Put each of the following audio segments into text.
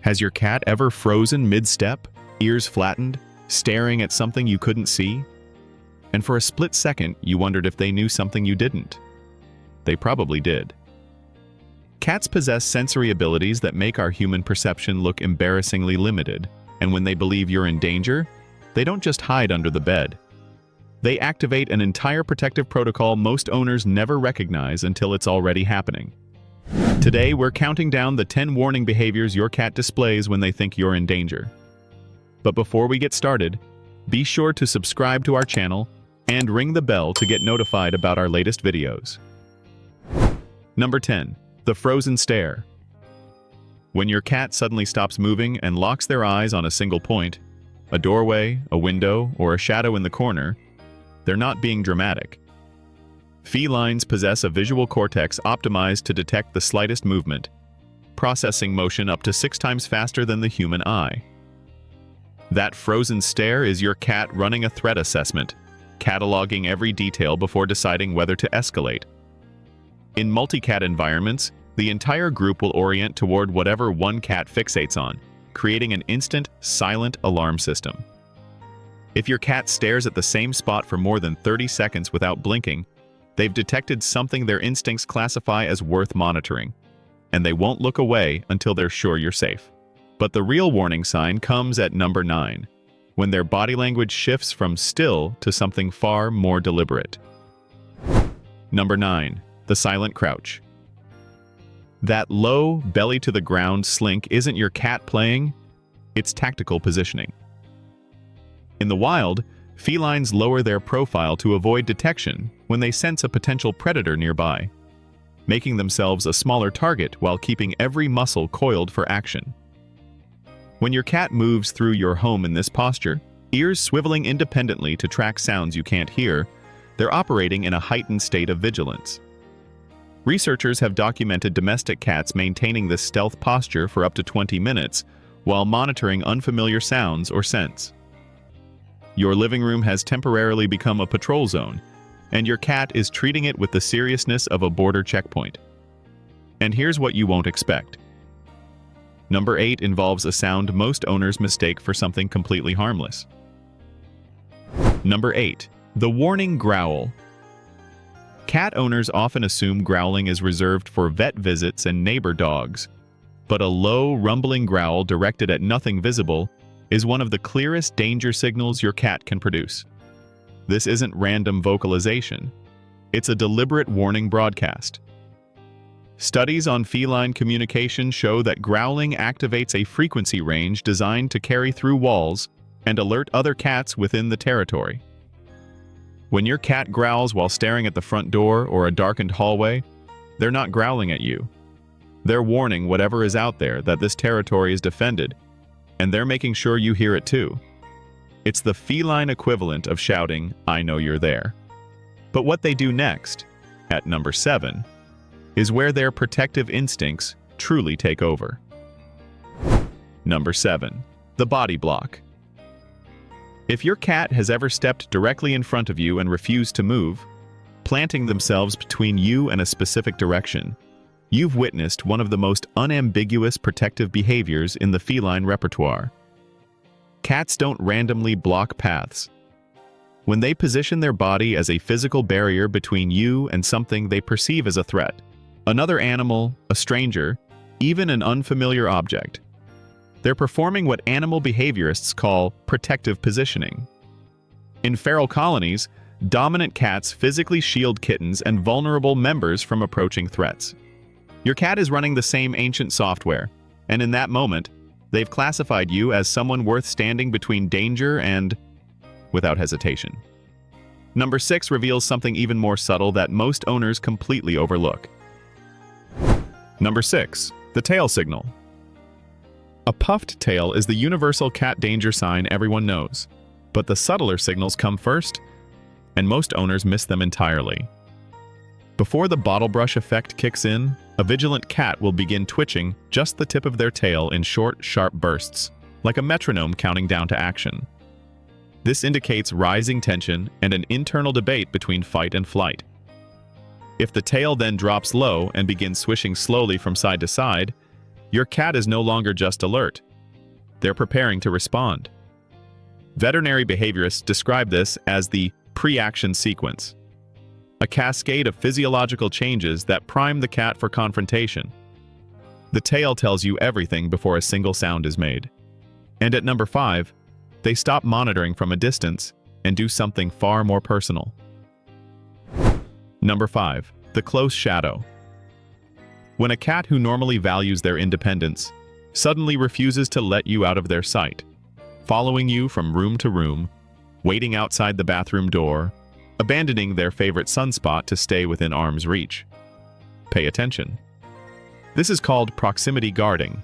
Has your cat ever frozen mid-step, ears flattened, staring at something you couldn't see? And for a split second, you wondered if they knew something you didn't. They probably did. Cats possess sensory abilities that make our human perception look embarrassingly limited, and when they believe you're in danger, they don't just hide under the bed. They activate an entire protective protocol most owners never recognize until it's already happening. Today, we're counting down the 10 warning behaviors your cat displays when they think you're in danger. But before we get started, be sure to subscribe to our channel and ring the bell to get notified about our latest videos. Number 10. The frozen stare. When your cat suddenly stops moving and locks their eyes on a single point, a doorway, a window, or a shadow in the corner, they're not being dramatic. Felines possess a visual cortex optimized to detect the slightest movement, processing motion up to 6 times faster than the human eye. That frozen stare is your cat running a threat assessment, cataloging every detail before deciding whether to escalate. In multi-cat environments, the entire group will orient toward whatever one cat fixates on, creating an instant, silent alarm system. If your cat stares at the same spot for more than 30 seconds without blinking, they've detected something their instincts classify as worth monitoring, and they won't look away until they're sure you're safe. But the real warning sign comes at number 9, when their body language shifts from still to something far more deliberate. Number 9. The silent crouch. That low, belly-to-the-ground slink isn't your cat playing, it's tactical positioning. In the wild, felines lower their profile to avoid detection when they sense a potential predator nearby, making themselves a smaller target while keeping every muscle coiled for action. When your cat moves through your home in this posture, ears swiveling independently to track sounds you can't hear, they're operating in a heightened state of vigilance. Researchers have documented domestic cats maintaining this stealth posture for up to 20 minutes while monitoring unfamiliar sounds or scents. Your living room has temporarily become a patrol zone, and your cat is treating it with the seriousness of a border checkpoint. And here's what you won't expect. Number 8 involves a sound most owners mistake for something completely harmless. Number 8. The warning growl. Cat owners often assume growling is reserved for vet visits and neighbor dogs, but a low, rumbling growl directed at nothing visible is one of the clearest danger signals your cat can produce. This isn't random vocalization. It's a deliberate warning broadcast. Studies on feline communication show that growling activates a frequency range designed to carry through walls and alert other cats within the territory. When your cat growls while staring at the front door or a darkened hallway, they're not growling at you. They're warning whatever is out there that this territory is defended, and they're making sure you hear it too. It's the feline equivalent of shouting, "I know you're there." But what they do next, at number 7, is where their protective instincts truly take over. Number 7. The body block. If your cat has ever stepped directly in front of you and refused to move, planting themselves between you and a specific direction, you've witnessed one of the most unambiguous protective behaviors in the feline repertoire. Cats don't randomly block paths. When they position their body as a physical barrier between you and something they perceive as a threat, another animal, a stranger, even an unfamiliar object, they're performing what animal behaviorists call protective positioning. In feral colonies, dominant cats physically shield kittens and vulnerable members from approaching threats. Your cat is running the same ancient software, and in that moment, they've classified you as someone worth standing between danger and without hesitation. Number 6 reveals something even more subtle that most owners completely overlook. Number 6. The tail signal. A puffed tail is the universal cat danger sign everyone knows, but the subtler signals come first, and most owners miss them entirely. Before the bottle brush effect kicks in, a vigilant cat will begin twitching just the tip of their tail in short, sharp bursts, like a metronome counting down to action. This indicates rising tension and an internal debate between fight and flight. If the tail then drops low and begins swishing slowly from side to side, Your cat is no longer just alert. They're preparing to respond. Veterinary behaviorists describe this as the pre-action sequence, a cascade of physiological changes that prime the cat for confrontation. The tail tells you everything before a single sound is made. And at number 5, they stop monitoring from a distance and do something far more personal. Number 5, the close shadow. When a cat who normally values their independence suddenly refuses to let you out of their sight, following you from room to room, waiting outside the bathroom door, abandoning their favorite sunspot to stay within arm's reach. Pay attention. This is called proximity guarding,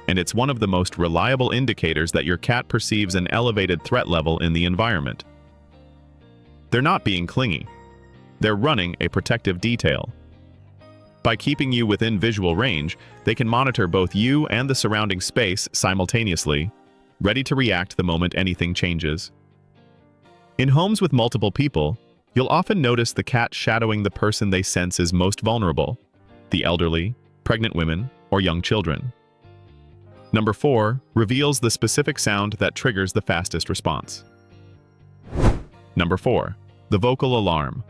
and it's one of the most reliable indicators that your cat perceives an elevated threat level in the environment. They're not being clingy. They're running a protective detail. By keeping you within visual range, they can monitor both you and the surrounding space simultaneously, ready to react the moment anything changes. In homes with multiple people, you'll often notice the cat shadowing the person they sense is most vulnerable: the elderly, pregnant women, or young children. Number 4 reveals the specific sound that triggers the fastest response. Number 4, the vocal alarm.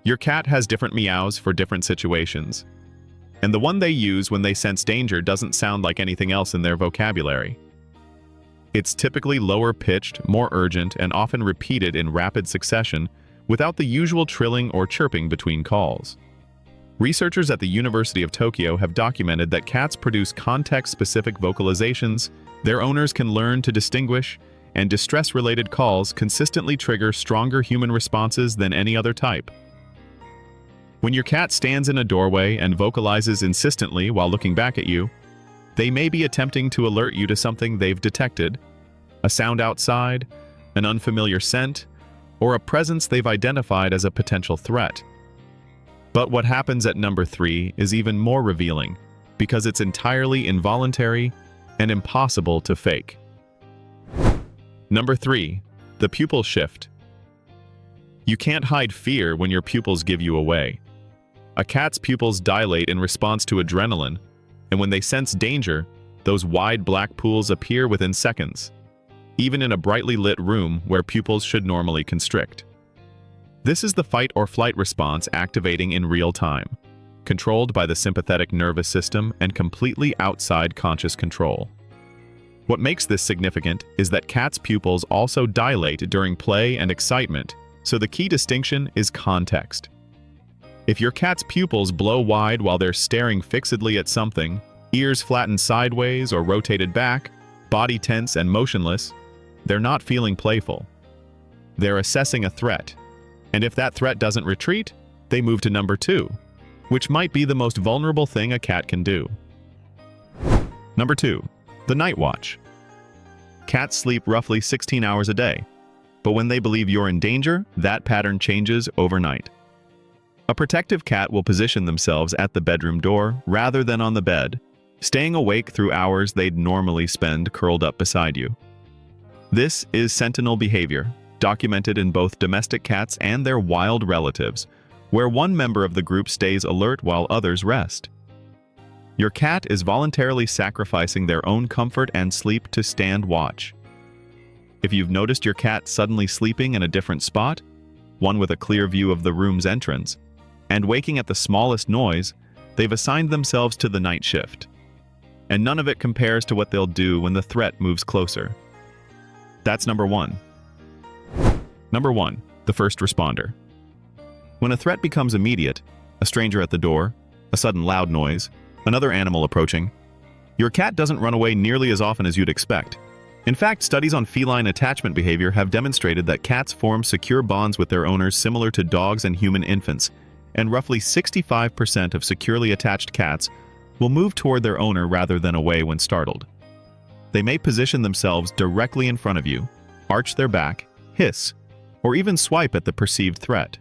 Your cat has different meows for different situations, and the one they use when they sense danger doesn't sound like anything else in their vocabulary. It's typically lower-pitched, more urgent, and often repeated in rapid succession without the usual trilling or chirping between calls. Researchers at the University of Tokyo have documented that cats produce context-specific vocalizations their owners can learn to distinguish, and distress-related calls consistently trigger stronger human responses than any other type. When your cat stands in a doorway and vocalizes insistently while looking back at you, they may be attempting to alert you to something they've detected: a sound outside, an unfamiliar scent, or a presence they've identified as a potential threat. But what happens at number 3 is even more revealing, because it's entirely involuntary and impossible to fake. Number 3, the pupil shift. You can't hide fear when your pupils give you away. A cat's pupils dilate in response to adrenaline, and when they sense danger, those wide black pools appear within seconds, even in a brightly lit room where pupils should normally constrict. This is the fight or flight response activating in real time, controlled by the sympathetic nervous system and completely outside conscious control. What makes this significant is that cats' pupils also dilate during play and excitement, so the key distinction is context. If your cat's pupils blow wide while they're staring fixedly at something, ears flattened sideways or rotated back, body tense and motionless, they're not feeling playful. They're assessing a threat, and if that threat doesn't retreat, they move to number 2, which might be the most vulnerable thing a cat can do. Number 2, the night watch. Cats sleep roughly 16 hours a day, but when they believe you're in danger, that pattern changes overnight. A protective cat will position themselves at the bedroom door rather than on the bed, staying awake through hours they'd normally spend curled up beside you. This is sentinel behavior, documented in both domestic cats and their wild relatives, where one member of the group stays alert while others rest. Your cat is voluntarily sacrificing their own comfort and sleep to stand watch. If you've noticed your cat suddenly sleeping in a different spot, one with a clear view of the room's entrance, and waking at the smallest noise, they've assigned themselves to the night shift. And none of it compares to what they'll do when the threat moves closer. That's number 1. Number 1, the first responder. When a threat becomes immediate, a stranger at the door, a sudden loud noise, another animal approaching, your cat doesn't run away nearly as often as you'd expect. In fact, studies on feline attachment behavior have demonstrated that cats form secure bonds with their owners similar to dogs and human infants, and roughly 65% of securely attached cats will move toward their owner rather than away when startled. They may position themselves directly in front of you, arch their back, hiss, or even swipe at the perceived threat.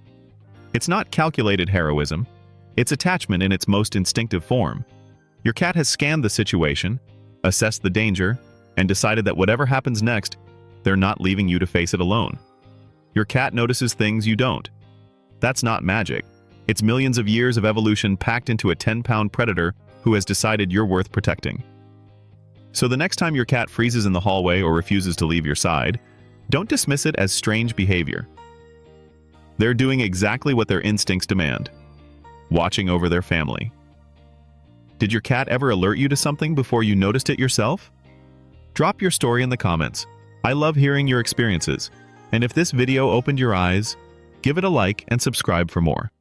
It's not calculated heroism, it's attachment in its most instinctive form. Your cat has scanned the situation, assessed the danger, and decided that whatever happens next, they're not leaving you to face it alone. Your cat notices things you don't. That's not magic. It's millions of years of evolution packed into a 10-pound predator who has decided you're worth protecting. So the next time your cat freezes in the hallway or refuses to leave your side, don't dismiss it as strange behavior. They're doing exactly what their instincts demand, watching over their family. Did your cat ever alert you to something before you noticed it yourself? Drop your story in the comments. I love hearing your experiences. And if this video opened your eyes, give it a like and subscribe for more.